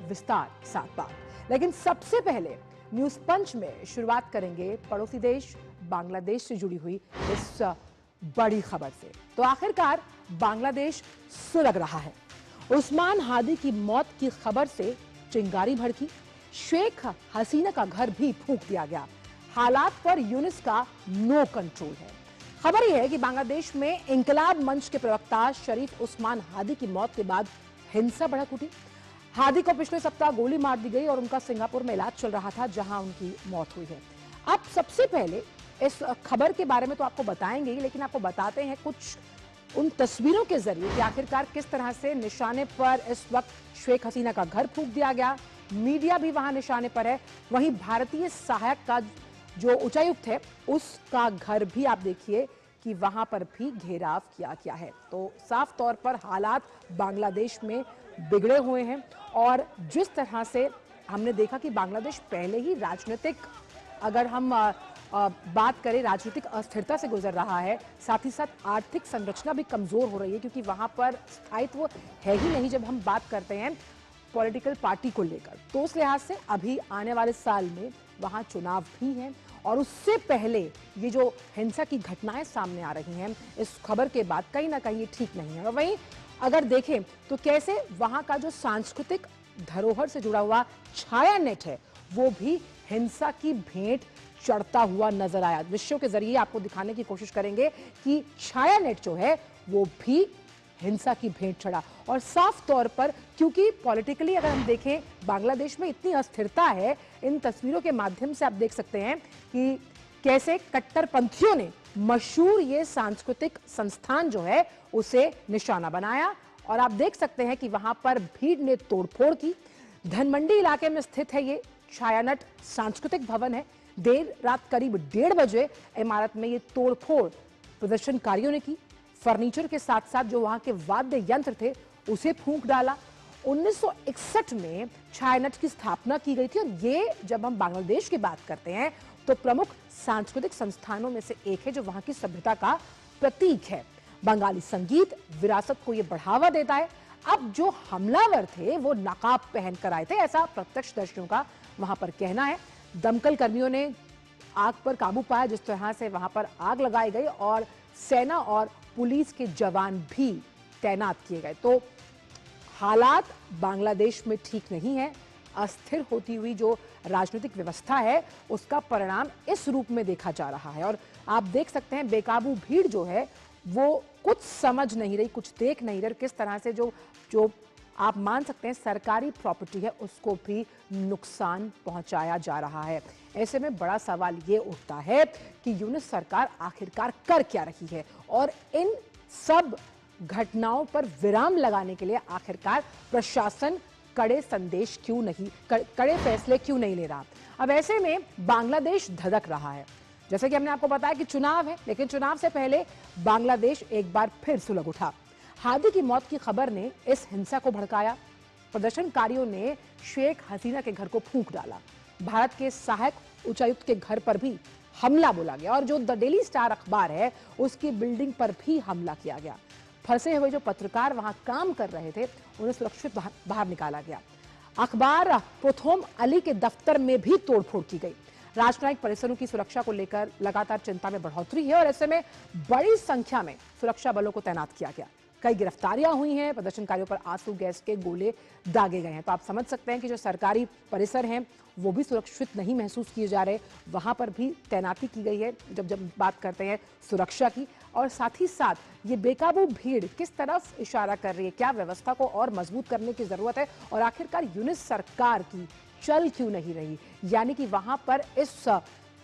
विस्तार के साथ बात। लेकिन सबसे पहले न्यूज पंच में शुरुआत करेंगे पड़ोसी देश बांग्लादेश से जुड़ी हुई इस बड़ी खबर से। तो आखिरकार बांग्लादेश सुलग रहा है। उस्मान हादी की मौत की खबर से चिंगारी भड़की, शेख हसीना का घर भी फूंक दिया गया। हालात पर यूनिस का नो कंट्रोल है। खबर यह है कि बांग्लादेश में इंकलाब मंच के प्रवक्ता शरीफ उस्मान हादी की मौत के बाद हिंसा भड़क उठी। हादी को पिछले सप्ताह गोली मार दी गई और उनका सिंगापुर में इलाज चल रहा था, जहां उनकी मौत हुई है। अब सबसे पहले इस खबर के बारे में तो आपको बताएंगे ही, लेकिन आपको बताते हैं कुछ उन तस्वीरों के जरिए कि आखिरकार किस तरह से निशाने पर इस वक्त शेख हसीना का घर फूंक दिया गया। मीडिया भी वहां निशाने पर है। वहीं भारतीय सहायक का जो उच्चायुक्त है उसका घर भी आप देखिए कि वहां पर भी घेराव किया गया है। तो साफ तौर पर हालात बांग्लादेश में बिगड़े हुए हैं और जिस तरह से हमने देखा कि बांग्लादेश पहले ही राजनीतिक, अगर हम बात करें, राजनीतिक अस्थिरता से गुजर रहा है, साथ ही साथ आर्थिक संरचना भी कमजोर हो रही है, क्योंकि वहां पर स्थायित्व है ही नहीं जब हम बात करते हैं पॉलिटिकल पार्टी को लेकर। तो उस लिहाज से अभी आने वाले साल में वहां चुनाव भी हैं और उससे पहले ये जो हिंसा की घटनाएं सामने आ रही हैं, इस खबर के बाद कहीं ना कहीं ये ठीक नहीं है। और वहीं अगर देखें तो कैसे वहां का जो सांस्कृतिक धरोहर से जुड़ा हुआ छाया नेट है वो भी हिंसा की भेंट चढ़ता हुआ नजर आया। दृश्यों के जरिए आपको दिखाने की कोशिश करेंगे कि छाया नेट जो है वो भी हिंसा की भेंट चढ़ा। और साफ तौर पर क्योंकि पॉलिटिकली अगर हम देखें बांग्लादेश में इतनी अस्थिरता है, इन तस्वीरों के माध्यम से आप देख सकते हैं कि कैसे कट्टरपंथियों ने मशहूर ये सांस्कृतिक संस्थान जो है उसे निशाना बनाया। और आप देख सकते हैं कि वहां पर भीड़ ने तोड़फोड़ की। धनमंडी इलाके में स्थित है ये छायानट सांस्कृतिक भवन है। देर रात करीब 1:30 बजे इमारत में ये तोड़फोड़ प्रदर्शनकारियों ने की। फर्नीचर के साथ साथ जो वहां के वाद्य यंत्र थे उसे फूंक डाला। 1961 में छायानट की स्थापना की गई थी और ये जब हम बांग्लादेश की बात करते हैं तो प्रमुख सांस्कृतिक संस्थानों में से एक है जो वहां की सभ्यता का प्रतीक है। बंगाली संगीत विरासत को यह बढ़ावा देता है। अब जो हमलावर थे वो नकाब पहनकर आए थे, ऐसा प्रत्यक्षदर्शियों का वहां पर कहना है। दमकल कर्मियों ने आग पर काबू पाया, जिस तरह से वहां पर आग लगाई गई और सेना और पुलिस के जवान भी तैनात किए गए। तो हालात बांग्लादेश में ठीक नहीं है। अस्थिर होती हुई जो राजनीतिक व्यवस्था है उसका परिणाम इस रूप में देखा जा रहा है। और आप देख सकते हैं बेकाबू भीड़ जो है वो कुछ समझ नहीं रही, कुछ देख नहीं रही, किस तरह से जो आप मान सकते हैं सरकारी प्रॉपर्टी है उसको भी नुकसान पहुंचाया जा रहा है। ऐसे में बड़ा सवाल ये उठता है कि यूनिस सरकार आखिरकार कर क्या रही है और इन सब घटनाओं पर विराम लगाने के लिए आखिरकार प्रशासन कड़े संदेश क्यों नहीं, कड़े फैसले क्यों नहीं ले रहा। अब ऐसे में बांग्लादेश धधक रहा है। जैसे कि हमने आपको बताया कि चुनाव है, लेकिन चुनाव से पहले बांग्लादेश एक बार फिर सुलग उठा। हादी की मौत की खबर ने इस हिंसा को भड़काया। प्रदर्शनकारियों ने शेख हसीना के घर को फूंक डाला। भारत के सहायक उच्चायुक्त के घर पर भी हमला बोला गया और जो द डेली स्टार अखबार है उसकी बिल्डिंग पर भी हमला किया गया। फंसे हुए जो पत्रकार वहां काम कर रहे थे उन्हें सुरक्षित बाहर निकाला गया। अखबार प्रोथोम अली के दफ्तर में भी तोड़फोड़ की गई। राजनयिक परिसरों की सुरक्षा को लेकर लगातार चिंता में बढ़ोतरी है और ऐसे में बड़ी संख्या में सुरक्षा बलों को तैनात किया गया। कई गिरफ्तारियां हुई हैं, प्रदर्शनकारियों पर आंसू गैस के गोले दागे गए हैं। तो आप समझ सकते हैं कि जो सरकारी परिसर हैं वो भी सुरक्षित नहीं महसूस किए जा रहे। वहां पर भी तैनाती की गई है जब बात करते हैं सुरक्षा की। और साथ ही साथ ये बेकाबू भीड़ किस तरफ इशारा कर रही है, क्या व्यवस्था को और मजबूत करने की जरूरत है और आखिरकार यूनिस सरकार की चल क्यों नहीं रही, यानी कि वहां पर इस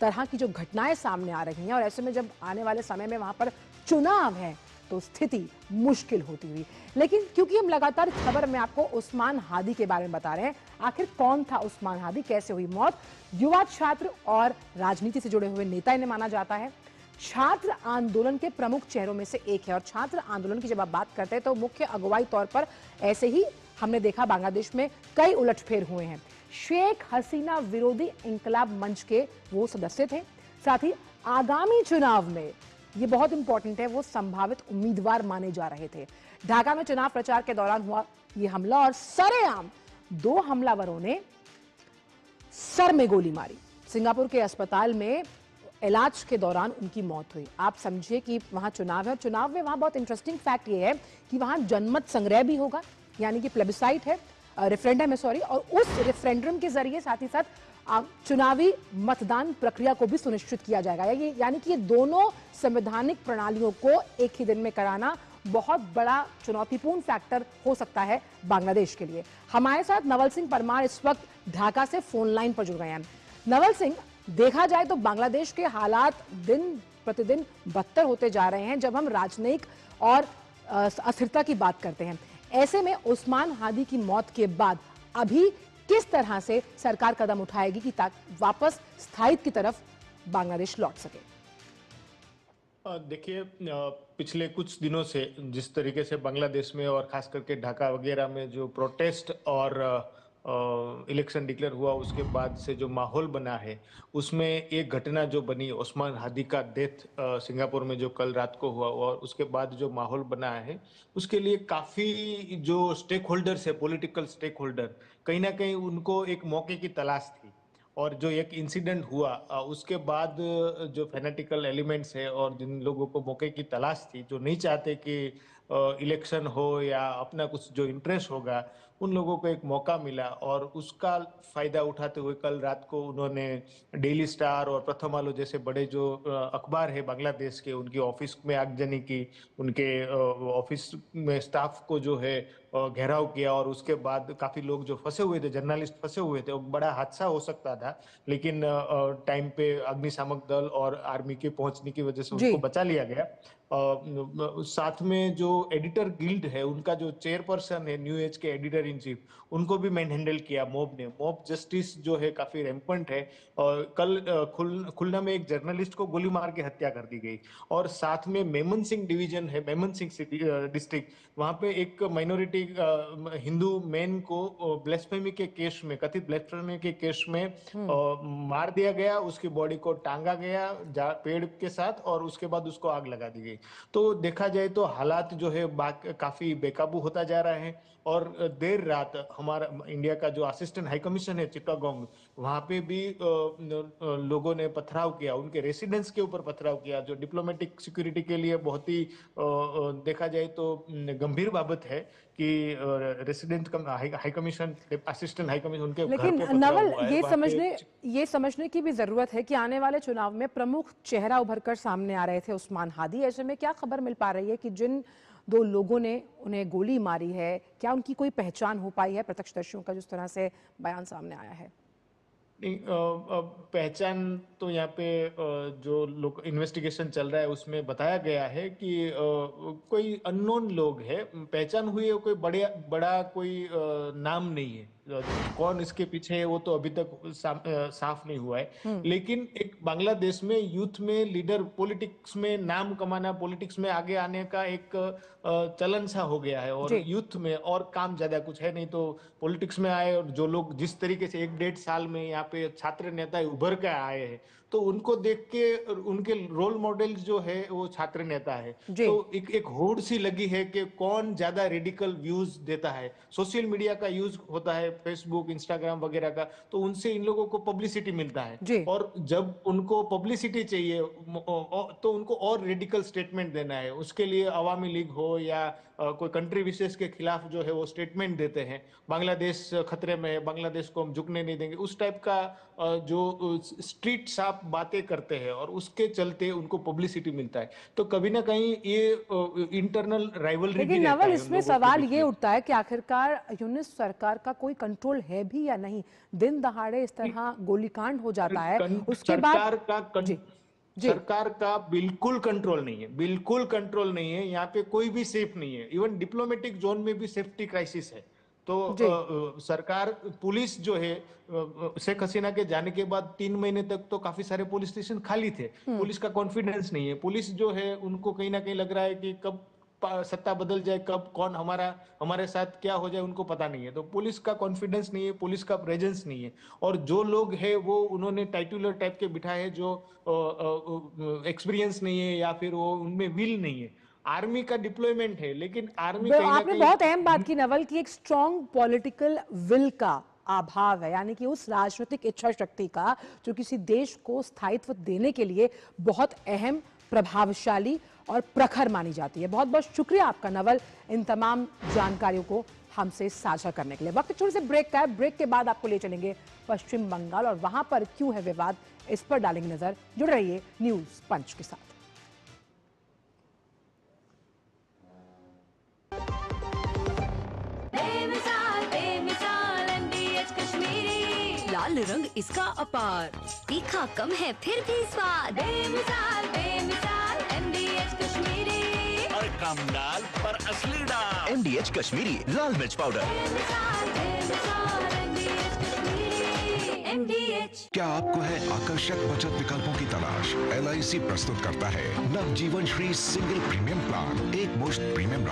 तरह की जो घटनाएं सामने आ रही हैं और ऐसे में जब आने वाले समय में वहां पर चुनाव है तो स्थिति मुश्किल होती हुई। लेकिन क्योंकि हम लगातार इस खबर में आपको उस्मान हादी के बारे में बता रहे हैं, आखिर कौन था उस्मान हादी, कैसे हुई मौत। युवा छात्र और राजनीति से जुड़े हुए नेता इन्हें माना जाता है। छात्र आंदोलन के प्रमुख चेहरों में से एक है और छात्र आंदोलन की जब आप बात करते हैं तो मुख्य अगुवाई तौर पर ऐसे ही हमने देखा बांग्लादेश में कई उलटफेर हुए हैं। शेख हसीना विरोधी इंकलाब मंच के वो सदस्य थे। साथ ही आगामी चुनाव में, ये बहुत इंपॉर्टेंट है, वो संभावित उम्मीदवार माने जा रहे थे। ढाका में चुनाव प्रचार के दौरान हुआ ये हमला और सरेआम 2 हमलावरों ने सर में गोली मारी। सिंगापुर के अस्पताल में इलाज के दौरान उनकी मौत हुई। आप समझिए कि वहां चुनाव है, चुनाव में वहां बहुत इंटरेस्टिंग फैक्ट ये है कि वहां जनमत संग्रह भी होगा, यानी कि प्लेबिसाइट है, रेफरेंडम है सॉरी, और उस रेफरेंडम के जरिए साथ ही साथ चुनावी मतदान प्रक्रिया को भी सुनिश्चित किया जाएगा। यानी कि ये दोनों संवैधानिक प्रणालियों को एक ही दिन में कराना बहुत बड़ा चुनौतीपूर्ण फैक्टर हो सकता है बांग्लादेश के लिए। हमारे साथ नवल सिंह परमार इस वक्त ढाका से फोन लाइन पर जुड़ गए हैं। नवल सिंह, देखा जाए तो बांग्लादेश के हालात दिन प्रतिदिन बदतर होते जा रहे हैं जब हम राजनयिक और अस्थिरता की बात करते हैं। ऐसे में उस्मान हादी की मौत के बाद अभी किस तरह से सरकार कदम उठाएगी कि वापस स्थायित्व की तरफ बांग्लादेश लौट सके? देखिए, पिछले कुछ दिनों से जिस तरीके से बांग्लादेश में और खास करके ढाका वगैरह में जो प्रोटेस्ट और इलेक्शन डिक्लेयर हुआ उसके बाद से जो माहौल बना है, उसमें एक घटना जो बनी उस्मान हादी का डेथ सिंगापुर में जो कल रात को हुआ, और उसके बाद जो माहौल बना है उसके लिए काफी जो स्टेक होल्डर्स है, पॉलिटिकल स्टेक होल्डर, कहीं ना कहीं उनको एक मौके की तलाश थी। और जो एक इंसिडेंट हुआ उसके बाद जो फैनेटिकल एलिमेंट्स है और जिन लोगों को मौके की तलाश थी, जो नहीं चाहते कि इलेक्शन हो या अपना कुछ जो इंटरेस्ट होगा, उन लोगों को एक मौका मिला और उसका फायदा उठाते हुए कल रात को उन्होंने डेली स्टार और प्रथम आलो जैसे बड़े जो अखबार है बांग्लादेश के, उनकी ऑफिस में आगजनी की, उनके ऑफिस में स्टाफ को जो है घेराव किया, और उसके बाद काफी लोग जो फंसे हुए थे, जर्नलिस्ट फंसे हुए थे, वो बड़ा हादसा हो सकता था, लेकिन टाइम पे अग्निशामक दल और आर्मी के पहुंचने की वजह से जी। उनको बचा लिया गया। साथ में जो एडिटर गिल्ड है, उनका जो चेयरपर्सन है, न्यू एज के एडिटर इन चीफ, उनको भी मैन हैंडल किया मॉब ने। मॉब जस्टिस जो है काफी रैम्पेंट है। और कल खुलना में एक जर्नलिस्ट को गोली मार के हत्या कर दी गई। और साथ में मेमन सिंह डिवीजन है, मेमन सिंह डिस्ट्रिक्ट, वहां पे एक माइनॉरिटी हिंदू मैन को ब्लेस्फेमी के केस में, कथित ब्लेस्फेमी के केस में मार दिया गया, उसकी बॉडी को टांगा गया पेड़ के साथ, और उसके बाद उसको आग लगा दी गई। तो देखा जाए तो हालात जो है काफी बेकाबू होता जा रहा है। और देर रात हमारा इंडिया का जो असिस्टेंट हाई कमीशन है चिटागोंग, वहां पे भी लोगों ने पथराव किया, उनके रेसिडेंस के ऊपर पथराव किया, जो डिप्लोमेटिक सिक्योरिटी के लिए बहुत ही देखा जाए तो गंभीर बाबत है कि resident high commission, assistant high commission, उनके घर लेकिन पे पथराव नवल, हुआ है। ये समझने की भी जरूरत है कि आने वाले चुनाव में प्रमुख चेहरा उभर कर सामने आ रहे थे उस्मान हादी। ऐसे में क्या खबर मिल पा रही है कि जिन 2 लोगों ने उन्हें गोली मारी है, क्या उनकी कोई पहचान हो पाई है? प्रत्यक्षदर्शियों का जिस तरह से बयान सामने आया है। नहीं, पहचान तो यहाँ पे जो लोग इन्वेस्टिगेशन चल रहा है उसमें बताया गया है कि कोई अननोन लोग है, पहचान हुई है, कोई बड़ा कोई नाम नहीं है। कौन इसके पीछे है वो तो अभी तक साफ नहीं हुआ है। लेकिन एक बांग्लादेश में यूथ में लीडर, पॉलिटिक्स में नाम कमाना, पॉलिटिक्स में आगे आने का एक चलन सा हो गया है, और यूथ में और काम ज्यादा कुछ है नहीं, तो पॉलिटिक्स में आए और जो लोग जिस तरीके से 1-1.5 साल में यहाँ पे छात्र नेता उभर कर आए हैं, तो उनको देख के उनके रोल मॉडल जो है वो छात्र नेता है। तो एक होड़ सी लगी है कि कौन ज्यादा रेडिकल व्यूज देता है। सोशल मीडिया का यूज होता है, फेसबुक, इंस्टाग्राम वगैरह का, तो उनसे इन लोगों को पब्लिसिटी मिलता है, और जब उनको पब्लिसिटी चाहिए तो उनको और रेडिकल स्टेटमेंट देना है। उसके लिए अवामी लीग हो या कोई कंट्री विशेष के खिलाफ जो है वो स्टेटमेंट देते हैं, बांग्लादेश खतरे में है, बांग्लादेश को हम झुकने नहीं देंगे, उस टाइप का जो स्ट्रीट साफ बातें करते हैं, और उसके चलते उनको पब्लिसिटी मिलता है। तो कभी ना कहीं ये इंटरनल राइवलरी भी रहता है। नवल, इसमें सवाल ये उठता है कि आखिरकार यूनिस सरकार का कोई कंट्रोल है भी या नहीं? दिन दहाड़े इस तरह गोलीकांड हो जाता है, उसके बाद सरकार का बिल्कुल कंट्रोल नहीं है, बिल्कुल कंट्रोल नहीं है। यहाँ पे कोई भी सेफ नहीं है, इवन डिप्लोमेटिक जोन में भी सेफ्टी क्राइसिस है। तो सरकार, पुलिस जो है, शेख हसीना के जाने के बाद 3 महीने तक तो काफी सारे पुलिस स्टेशन खाली थे। पुलिस का कॉन्फिडेंस नहीं है, पुलिस जो है उनको कहीं ना कहीं लग रहा है कि कब सत्ता बदल जाए, कब कौन हमारे साथ क्या हो जाए, उनको पता नहीं है। तो पुलिस का कॉन्फिडेंस नहीं है, पुलिस का प्रेजेंस नहीं है, और जो लोग हैं वो उन्होंने टाइटुलर टाइप के बिठाए हैं, जो एक्सपीरियंस नहीं है या फिर वो उनमें विल नहीं है। आर्मी का डिप्लॉयमेंट है, लेकिन आर्मी आपने बहुत अहम बात की नवल की, एक स्ट्रॉन्ग पॉलिटिकल विल का अभाव है, यानी कि उस राजनीतिक इच्छा शक्ति का जो किसी देश को स्थायित्व देने के लिए बहुत अहम, प्रभावशाली और प्रखर मानी जाती है। बहुत बहुत शुक्रिया आपका नवल, इन तमाम जानकारियों को हमसे साझा करने के लिए। वक्त छोटे से ब्रेक का है, ब्रेक के बाद आपको ले चलेंगे पश्चिम बंगाल और वहां पर क्यों है विवाद, इस पर डालेंगे नजर। जुड़ रहिए न्यूज पंच के साथ। लाल रंग इसका अपार, तीखा कम है फिर भी स्वाद। बेमिसाल बेमिसाल MDH कश्मीरी, और कम डाल पर असली डाल। MDH कश्मीरी लाल मिर्च पाउडर। बेमिसाल बेमिसाल MDH कश्मीरी, MDH। क्या आपको है आकर्षक बचत विकल्पों की तलाश? LIC प्रस्तुत करता है नवजीवन श्री सिंगल प्रीमियम प्लान। एक मुश्त प्रीमियम